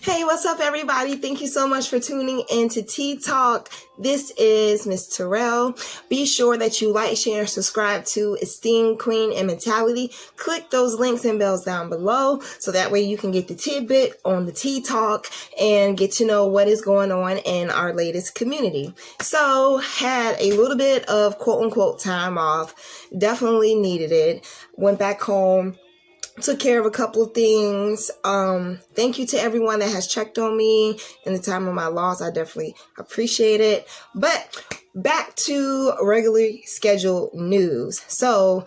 Hey, what's up, everybody? Thank you so much for tuning in to Tea Talk. This is Miss Terrell. Be sure that you like, share, and subscribe to Esteemed, Queen, and Mentality. Click those links and bells down below so that way you can get the tidbit on the Tea Talk and get to know what is going on in our latest community. So, had a little bit of quote-unquote time off. Definitely needed it. Went back home. Took care of a couple of things. Thank you to everyone that has checked on me in the time of my loss. I definitely appreciate it. But back to regularly scheduled news. So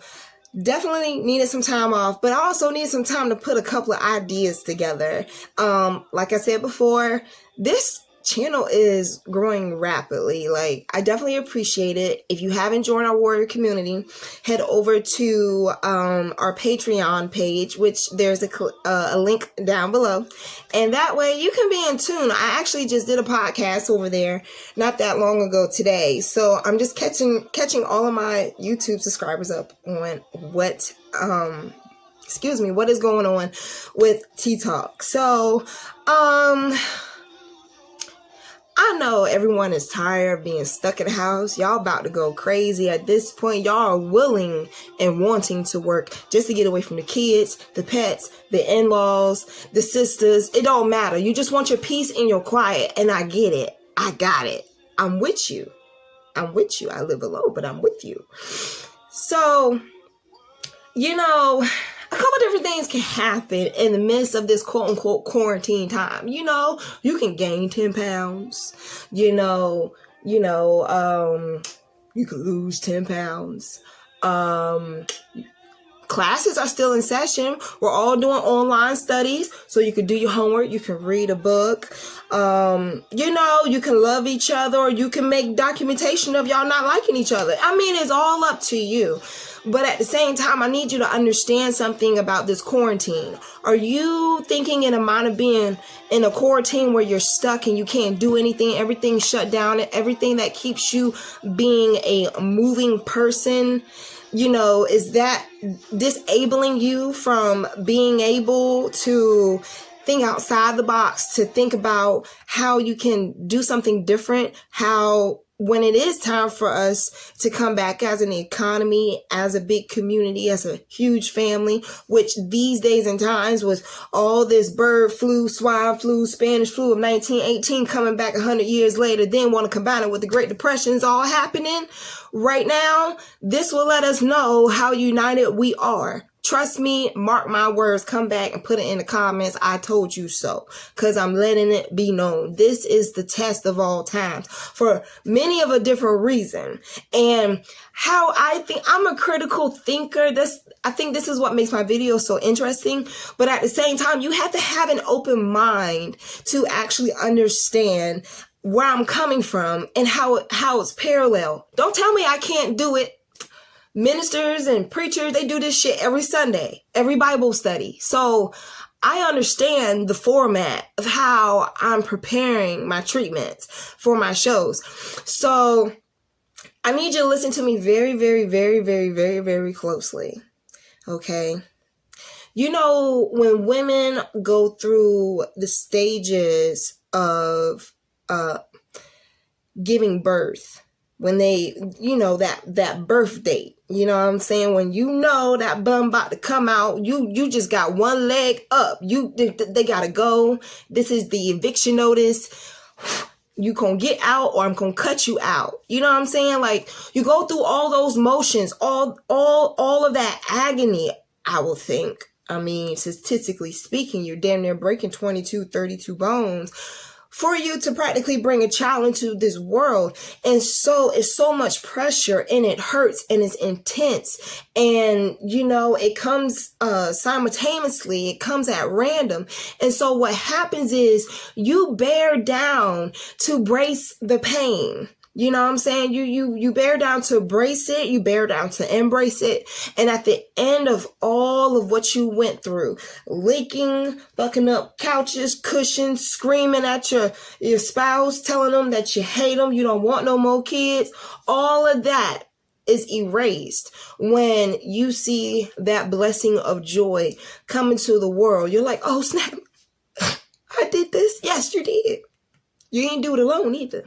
definitely needed some time off, but I also needed some time to put a couple of ideas together. Like I said before, this channel is growing rapidly. Like, I definitely appreciate it. If you haven't joined our warrior community, head over to our Patreon page, which there's a link down below, and that way you can be in tune. I actually just did a podcast over there not that long ago today, so I'm just catching all of my YouTube subscribers up on what is going on with Tea Talk. So I know everyone is tired of being stuck in the house. Y'all about to go crazy. At this point, y'all are willing and wanting to work just to get away from the kids, the pets, the in-laws, the sisters. It don't matter. You just want your peace and your quiet. And I get it. I got it. I'm with you. I'm with you. I live alone, but I'm with you. So, a couple different things can happen in the midst of this quote-unquote quarantine time. You can gain 10 pounds. You could lose 10 pounds. Classes are still in session. We're all doing online studies, so you can do your homework. You can read a book. You can love each other, or you can make documentation of y'all not liking each other. I mean, it's all up to you. But at the same time, I need you to understand something about this quarantine. Are you thinking in a mind of being in a quarantine where you're stuck and you can't do anything, everything's shut down, and everything that keeps you being a moving person, is that disabling you from being able to think outside the box, to think about how you can do something different, how when it is time for us to come back as an economy, as a big community, as a huge family, which these days and times with all this bird flu, swine flu, Spanish flu of 1918 coming back 100 years later, then want to combine it with the Great Depressions all happening right now, this will let us know how united we are. Trust me, mark my words, come back and put it in the comments. I told you so, because I'm letting it be known. This is the test of all times for many of a different reason. And how I think I'm a critical thinker. I think this is what makes my videos so interesting. But at the same time, you have to have an open mind to actually understand where I'm coming from and how it's parallel. Don't tell me I can't do it. Ministers and preachers, they do this shit every Sunday, every Bible study. So I understand the format of how I'm preparing my treatments for my shows. So I need you to listen to me very, very, very, very, very, very closely. Okay. When women go through the stages of giving birth, when they, that birth date, you know what I'm saying? When that bum about to come out, you just got one leg up. They gotta go. This is the eviction notice. You gonna get out or I'm gonna cut you out. You know what I'm saying? Like, you go through all those motions, all of that agony, I will think. I mean, statistically speaking, you're damn near breaking 22, 32 bones for you to practically bring a child into this world. And so it's so much pressure, and it hurts, and it's intense. And, it comes simultaneously. It comes at random. And so what happens is you bear down to brace the pain. You know what I'm saying? You bear down to embrace it. You bear down to embrace it. And at the end of all of what you went through, leaking, bucking up couches, cushions, screaming at your spouse, telling them that you hate them, you don't want no more kids, all of that is erased when you see that blessing of joy come into the world. You're like, oh snap, I did this. Yes, you did. You didn't do it alone either.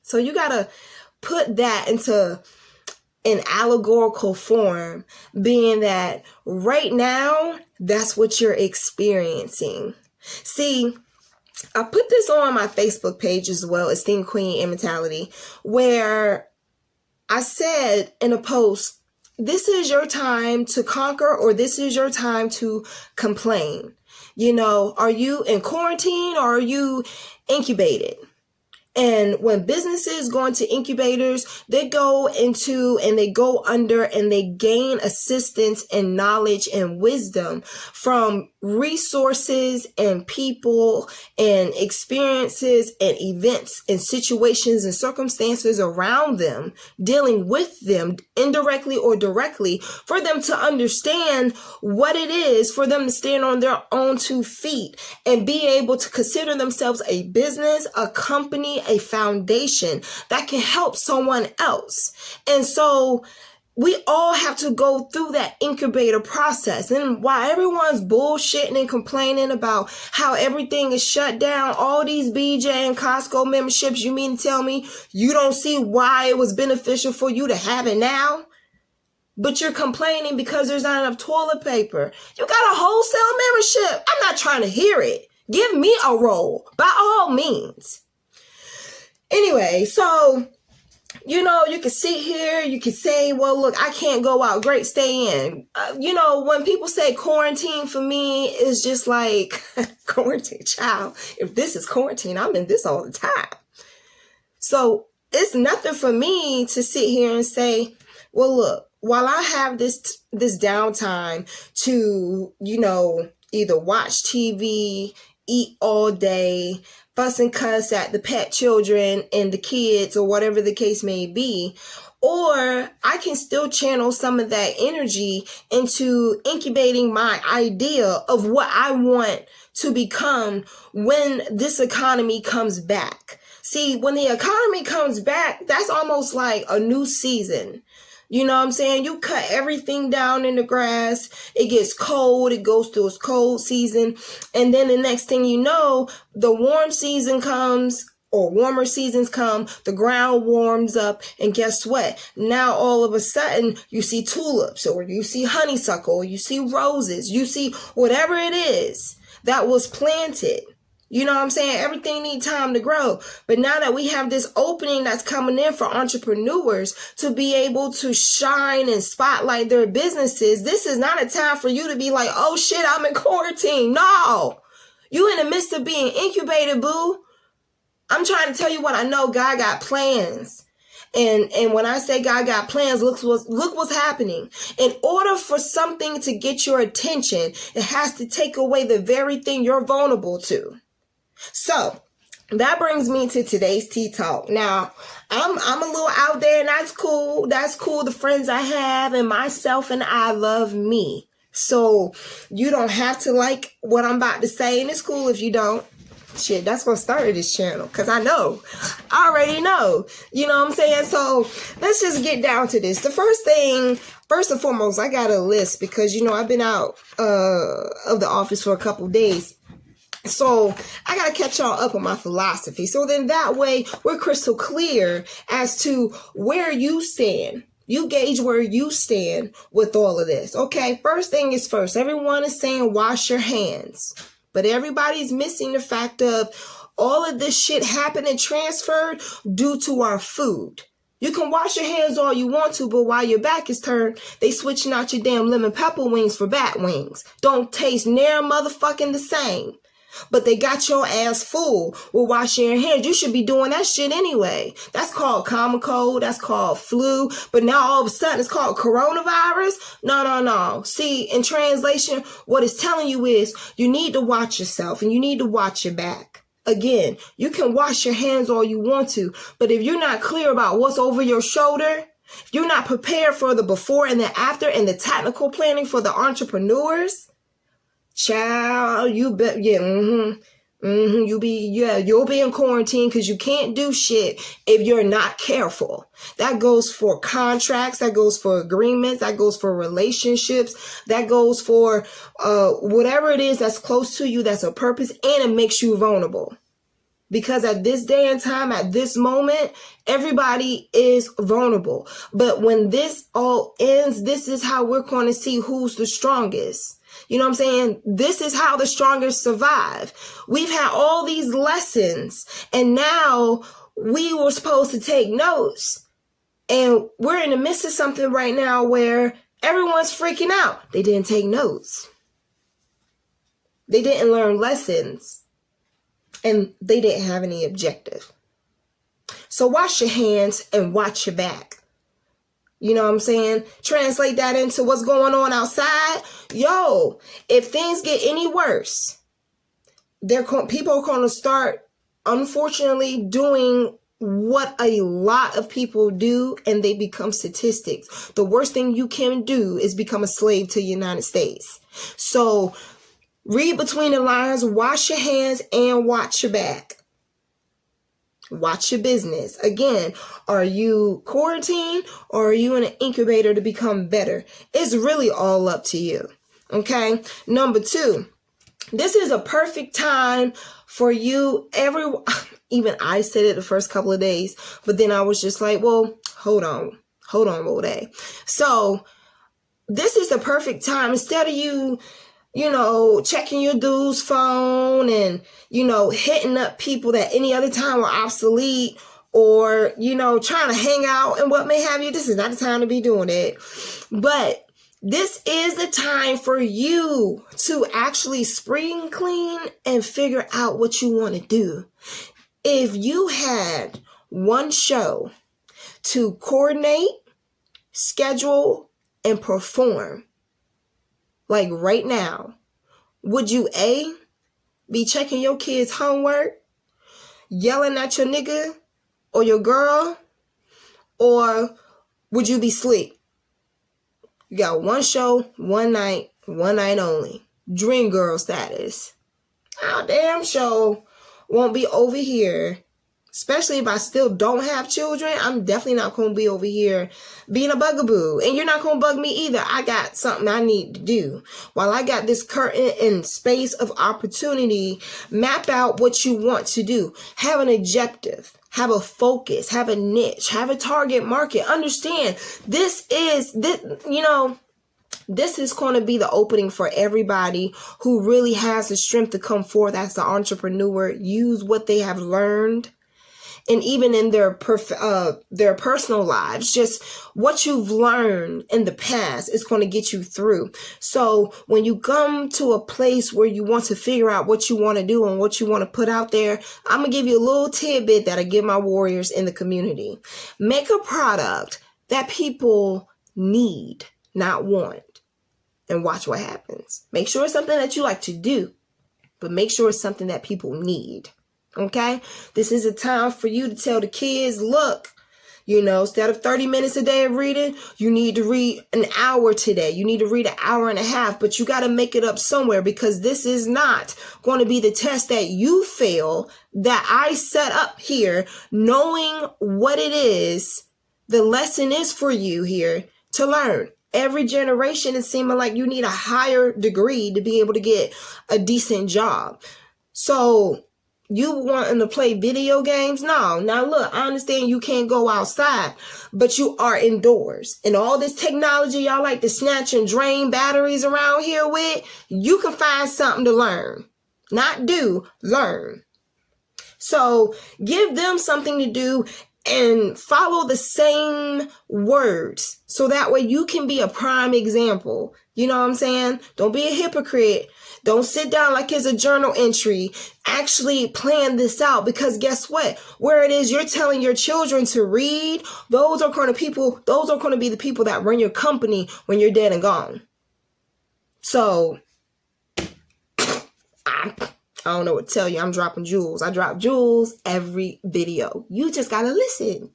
So you got to put that into an allegorical form, being that right now, that's what you're experiencing. See, I put this on my Facebook page as well, Esteemed Queen Immortality, where I said in a post, this is your time to conquer, or this is your time to complain. You know, are you in quarantine, or are you incubated? And when businesses go into incubators, they go into and they go under and they gain assistance and knowledge and wisdom from resources and people and experiences and events and situations and circumstances around them, dealing with them indirectly or directly, for them to understand what it is for them to stand on their own 2 feet and be able to consider themselves a business, a company, a foundation that can help someone else. And so we all have to go through that incubator process. And while everyone's bullshitting and complaining about how everything is shut down, all these BJ and Costco memberships, you mean to tell me you don't see why it was beneficial for you to have it now? But you're complaining because there's not enough toilet paper. You got a wholesale membership. I'm not trying to hear it. Give me a roll, by all means. Anyway, so, you know, you can sit here, you can say, well, look, I can't go out. Great, stay in. You know, when people say quarantine, for me, it's just like, quarantine, child. If this is quarantine, I'm in this all the time. So it's nothing for me to sit here and say, well, look, while I have this downtime to, you know, either watch TV, eat all day, fuss and cuss at the pet children and the kids or whatever the case may be, or I can still channel some of that energy into incubating my idea of what I want to become when this economy comes back. See, when the economy comes back, that's almost like a new season. You know what I'm saying? You cut everything down in the grass. It gets cold. It goes through its cold season. And then the next thing you know, the warm season comes, or warmer seasons come. The ground warms up. And guess what? Now all of a sudden you see tulips, or you see honeysuckle, or you see roses. You see whatever it is that was planted. You know what I'm saying? Everything needs time to grow. But now that we have this opening that's coming in for entrepreneurs to be able to shine and spotlight their businesses, this is not a time for you to be like, oh shit, I'm in quarantine. No, you in the midst of being incubated, boo. I'm trying to tell you what I know. God got plans. And when I say God got plans, look what's happening. In order for something to get your attention, it has to take away the very thing you're vulnerable to. So that brings me to today's tea talk. Now, I'm a little out there, and that's cool. That's cool. The friends I have and myself and I love me. So you don't have to like what I'm about to say, and it's cool if you don't. Shit, that's what started this channel, because I already know. You know what I'm saying? So let's just get down to this. The first and foremost, I got a list because, you know, I've been out of the office for a couple days. So I got to catch y'all up on my philosophy. So then that way we're crystal clear as to where you stand. You gauge where you stand with all of this. Okay, first thing is first. Everyone is saying wash your hands. But everybody's missing the fact of all of this shit happened and transferred due to our food. You can wash your hands all you want to, but while your back is turned, they switching out your damn lemon pepper wings for bat wings. Don't taste near motherfucking the same. But they got your ass full with washing your hands. You should be doing that shit anyway. That's called common cold. That's called flu. But now all of a sudden it's called coronavirus. No. See, in translation, what it's telling you is you need to watch yourself and you need to watch your back. Again, you can wash your hands all you want to, but if you're not clear about what's over your shoulder, if you're not prepared for the before and the after and the technical planning for the entrepreneurs, child, you bet. Yeah. You'll be in quarantine because you can't do shit if you're not careful. That goes for contracts, that goes for agreements, that goes for relationships, that goes for whatever it is that's close to you, that's a purpose, and it makes you vulnerable. Because at this day and time, at this moment, everybody is vulnerable. But when this all ends, this is how we're going to see who's the strongest. You know what I'm saying? This is how the strongest survive. We've had all these lessons, and now we were supposed to take notes. And we're in the midst of something right now where everyone's freaking out. They didn't take notes. They didn't learn lessons. And they didn't have any objective. So wash your hands and watch your back. You know what I'm saying? Translate that into what's going on outside. Yo, if things get any worse, people are going to start, unfortunately, doing what a lot of people do, and they become statistics. The worst thing you can do is become a slave to the United States. So read between the lines, wash your hands, and watch your back. Watch your business. Again, are you quarantined or are you in an incubator to become better? It's really all up to you. Okay. Number 2, this is a perfect time for you. Even I said it the first couple of days, but then I was just like, well, hold on, Moday. So this is the perfect time. Instead of you checking your dude's phone and, hitting up people that any other time were obsolete, or, trying to hang out and what may have you. This is not the time to be doing it. But this is the time for you to actually spring clean and figure out what you want to do. If you had one show to coordinate, schedule, and perform, like right now, would you A, be checking your kids' homework, yelling at your nigga or your girl, or would you be asleep? You got one show, one night only. Dream girl status. Our damn show won't be over here. Especially if I still don't have children, I'm definitely not going to be over here being a bugaboo. And you're not going to bug me either. I got something I need to do. While I got this curtain and space of opportunity, map out what you want to do. Have an objective. Have a focus. Have a niche. Have a target market. Understand, this is going to be the opening for everybody who really has the strength to come forth as the entrepreneur, use what they have learned. And even in their personal lives, just what you've learned in the past is going to get you through. So when you come to a place where you want to figure out what you want to do and what you want to put out there, I'm going to give you a little tidbit that I give my warriors in the community. Make a product that people need, not want, and watch what happens. Make sure it's something that you like to do, but make sure it's something that people need. Okay, this is a time for you to tell the kids, look, instead of 30 minutes a day of reading, you need to read an hour today. You need to read an hour and a half, but you got to make it up somewhere, because this is not going to be the test that you fail that I set up here, knowing what it is. The lesson is for you here to learn. Every generation is seeming like you need a higher degree to be able to get a decent job. So you wanting to play video games? No. Now look, I understand you can't go outside, but you are indoors. And all this technology y'all like to snatch and drain batteries around here with, you can find something to learn. Not do, learn. So give them something to do and follow the same words, so that way you can be a prime example. You know what I'm saying? Don't be a hypocrite. Don't sit down like it's a journal entry. Actually plan this out, because guess what? Where it is you're telling your children to read, those are going to be the people that run your company when you're dead and gone. So I don't know what to tell you. I'm dropping jewels. I drop jewels every video. You just got to listen.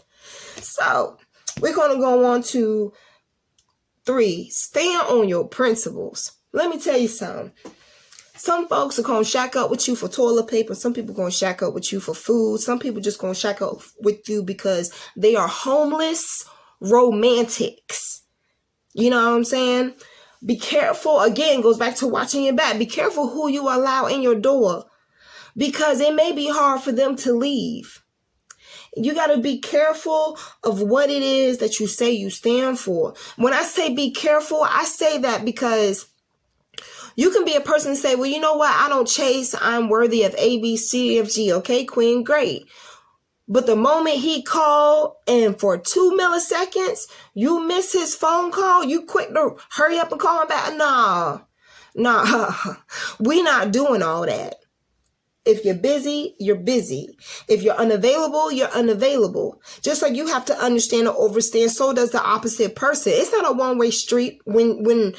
So we're going to go on to 3. Stand on your principles. Let me tell you something. Some folks are going to shack up with you for toilet paper. Some people going to shack up with you for food. Some people just going to shack up with you because they are homeless romantics. You know what I'm saying? Be careful. Again, goes back to watching your back. Be careful who you allow in your door, because it may be hard for them to leave. You got to be careful of what it is that you say you stand for. When I say be careful, I say that because you can be a person and say, well, you know what? I don't chase. I'm worthy of A, B, C, F, G. Okay, queen, great. But the moment he called and for 2 milliseconds, you miss his phone call, you quick to hurry up and call him back. Nah, we not doing all that. If you're busy, you're busy. If you're unavailable, you're unavailable. Just like you have to understand and overstand, so does the opposite person. It's not a one-way street when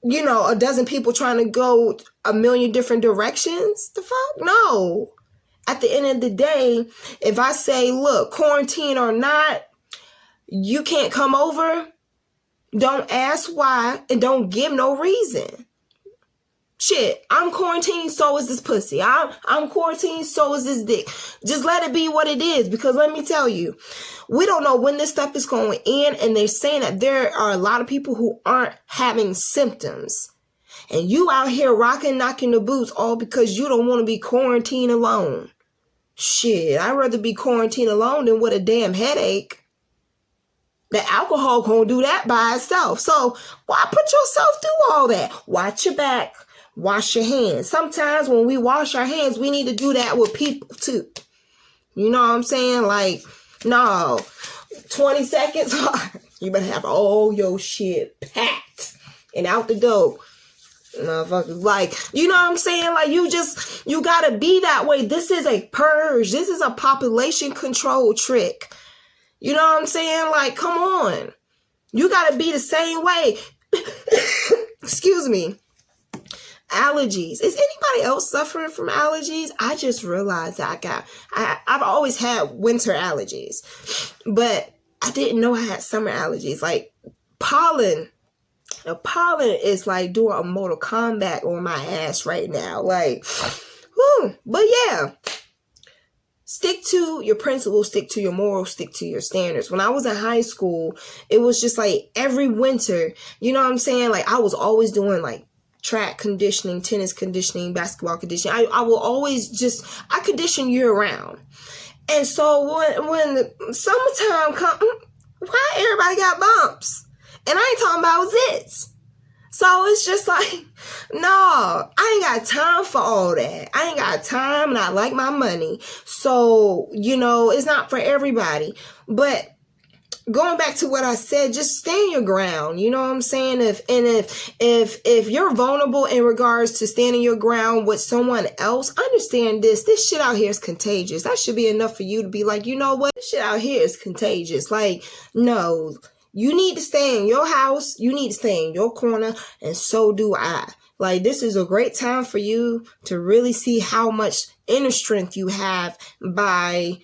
you know, a dozen people trying to go a million different directions. The fuck? No. At the end of the day, if I say, look, quarantine or not, you can't come over, don't ask why, and don't give no reason. Shit, I'm quarantined, so is this pussy. I'm quarantined, so is this dick. Just let it be what it is, because let me tell you, we don't know when this stuff is going to end, and they're saying that there are a lot of people who aren't having symptoms. And you out here rocking, knocking the boots, all because you don't want to be quarantined alone. Shit, I'd rather be quarantined alone than with a damn headache. The alcohol gonna do that by itself. So why put yourself through all that? Watch your back. Wash your hands. Sometimes when we wash our hands, we need to do that with people too. You know what I'm saying? Like, no, 20 seconds. You better have all your shit packed and out the door. Motherfuckers, like, you know what I'm saying? Like, you gotta be that way. This is a purge. This is a population control trick. You know what I'm saying? Like, come on. You gotta be the same way. Excuse me. Allergies. Is anybody else suffering from allergies? I just realized that I've always had winter allergies, but I didn't know I had summer allergies. Like pollen. The pollen is like doing a Mortal Kombat on my ass right now. Like, whew. But yeah, stick to your principles, stick to your morals, stick to your standards. When I was in high school, it was just like every winter, you know what I'm saying? Like I was always doing like track conditioning, tennis conditioning, basketball conditioning. I will always I condition year round. And so when the summertime comes, why everybody got bumps? And I ain't talking about zits. So it's just like, no, I ain't got time for all that. I ain't got time, and I like my money. So, you know, it's not for everybody. But going back to what I said, just stand your ground. You know what I'm saying? If you're vulnerable in regards to standing your ground with someone else, understand this. This shit out here is contagious. That should be enough for you to be like, you know what? This shit out here is contagious. Like, no. You need to stay in your house. You need to stay in your corner. And so do I. Like, this is a great time for you to really see how much inner strength you have by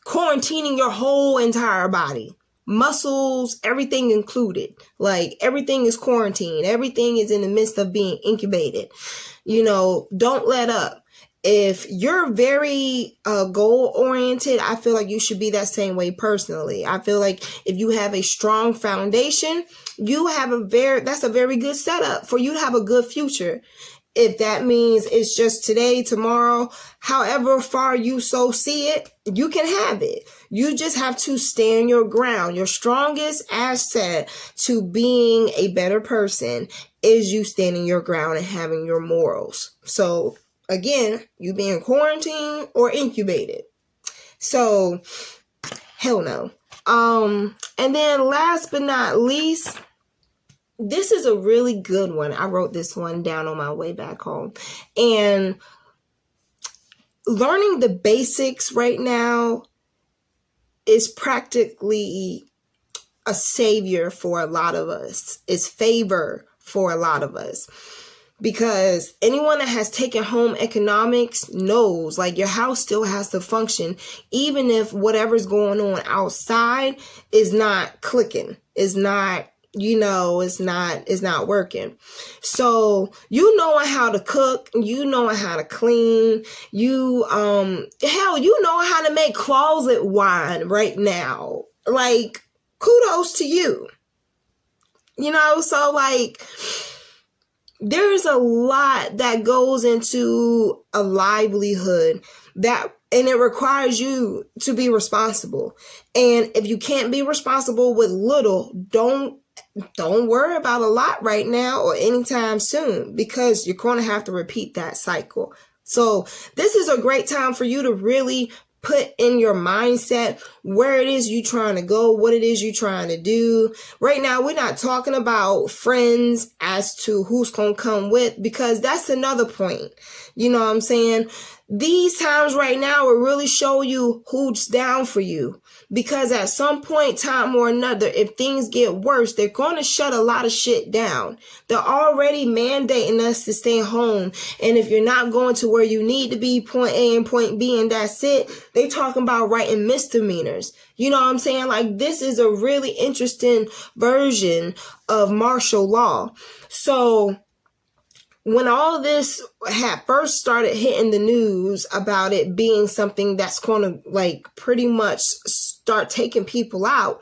quarantining your whole entire body. Muscles, everything included. Like, everything is quarantined. Everything is in the midst of being incubated. You know, don't let up. If you're very goal-oriented, I feel like you should be that same way personally. I feel like if you have a strong foundation, that's a very good setup for you to have a good future. If that means it's just today, tomorrow, however far you so see it, you can have it. You just have to stand your ground. Your strongest asset to being a better person is you standing your ground and having your morals. So again, you being quarantined or incubated. So, hell no. And then last but not least, this is a really good one. I wrote this one down on my way back home. And learning the basics right now is practically a savior for a lot of us. It's favor for a lot of us. Because anyone that has taken home economics knows, like, your house still has to function, even if whatever's going on outside is not clicking, is not, it's not working. So you knowing how to cook, you knowing how to clean, you knowing how to make closet wine right now. Like, kudos to you. So like, there's a lot that goes into a livelihood and it requires you to be responsible. And if you can't be responsible with little, don't worry about a lot right now or anytime soon, because you're going to have to repeat that cycle. So this is a great time for you to really put in your mindset where it is you trying to go, what it is you trying to do. Right now, we're not talking about friends as to who's going to come with, because that's another point. You know what I'm saying? These times right now will really show you who's down for you, because at some point, time or another, if things get worse, they're going to shut a lot of shit down. They're already mandating us to stay home. And if you're not going to where you need to be, point A and point B, and that's it, they talking about writing misdemeanors. You know what I'm saying? Like, this is a really interesting version of martial law. So when all this had first started hitting the news about it being something that's going to like pretty much start taking people out,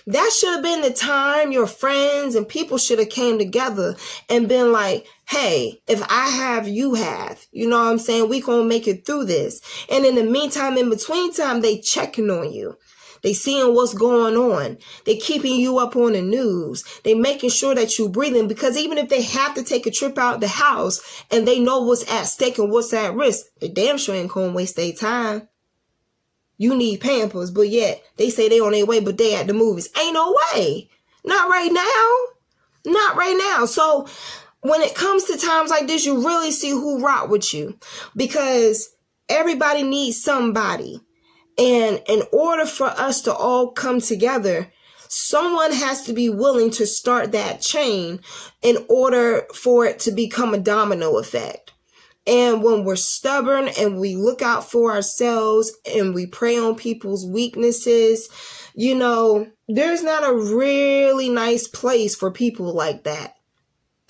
that should have been the time your friends and people should have came together and been like, hey, if I have, you have. You know what I'm saying? We gonna make it through this. And in the meantime, in between time, they checking on you. They seeing what's going on. They keeping you up on the news. They making sure that you breathing, because even if they have to take a trip out the house and they know what's at stake and what's at risk, they damn sure ain't gonna waste their time. You need Pampers, but yet they say they on their way, but they at the movies. Ain't no way. Not right now. Not right now. So when it comes to times like this, you really see who rock with you, because everybody needs somebody. And in order for us to all come together, someone has to be willing to start that chain in order for it to become a domino effect. And when we're stubborn and we look out for ourselves and we prey on people's weaknesses, there's not a really nice place for people like that.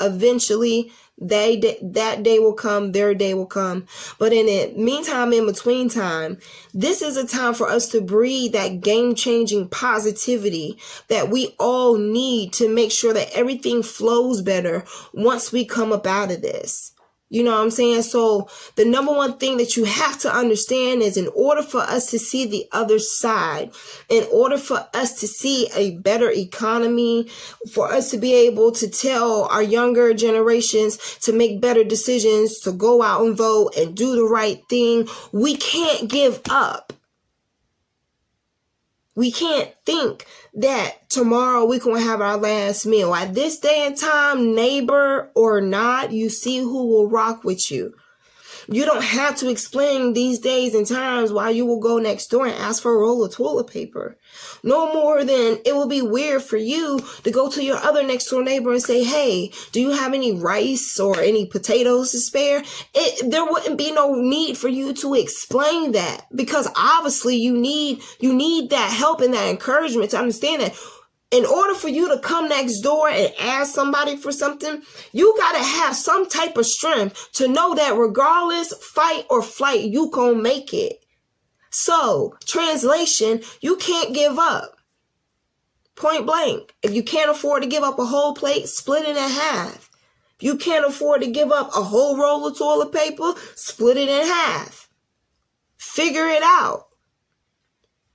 Eventually, that day will come, their day will come. But in the meantime, in between time, this is a time for us to breathe that game-changing positivity that we all need to make sure that everything flows better once we come up out of this. You know what I'm saying? So the number one thing that you have to understand is, in order for us to see the other side, in order for us to see a better economy, for us to be able to tell our younger generations to make better decisions, to go out and vote and do the right thing, we can't give up. We can't think that tomorrow we're going to have our last meal. At this day and time, neighbor or not, you see who will rock with you. You don't have to explain these days and times why you will go next door and ask for a roll of toilet paper. No more than it will be weird for you to go to your other next door neighbor and say, hey, do you have any rice or any potatoes to spare? There wouldn't be no need for you to explain that, because obviously you need that help and that encouragement to understand that in order for you to come next door and ask somebody for something, you got to have some type of strength to know that regardless, fight or flight, you gonna make it. So, translation, you can't give up. Point blank. If you can't afford to give up a whole plate, split it in half. If you can't afford to give up a whole roll of toilet paper, split it in half. Figure it out.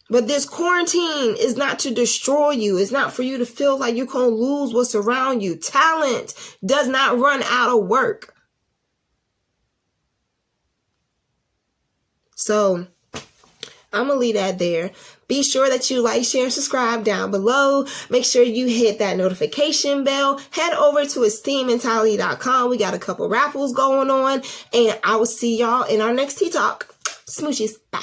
But this quarantine is not to destroy you. It's not for you to feel like you're going to lose what's around you. Talent does not run out of work. So I'm going to leave that there. Be sure that you like, share, and subscribe down below. Make sure you hit that notification bell. Head over to esteemedmentality.com. We got a couple raffles going on. And I will see y'all in our next Tea Talk. Smooches. Bye.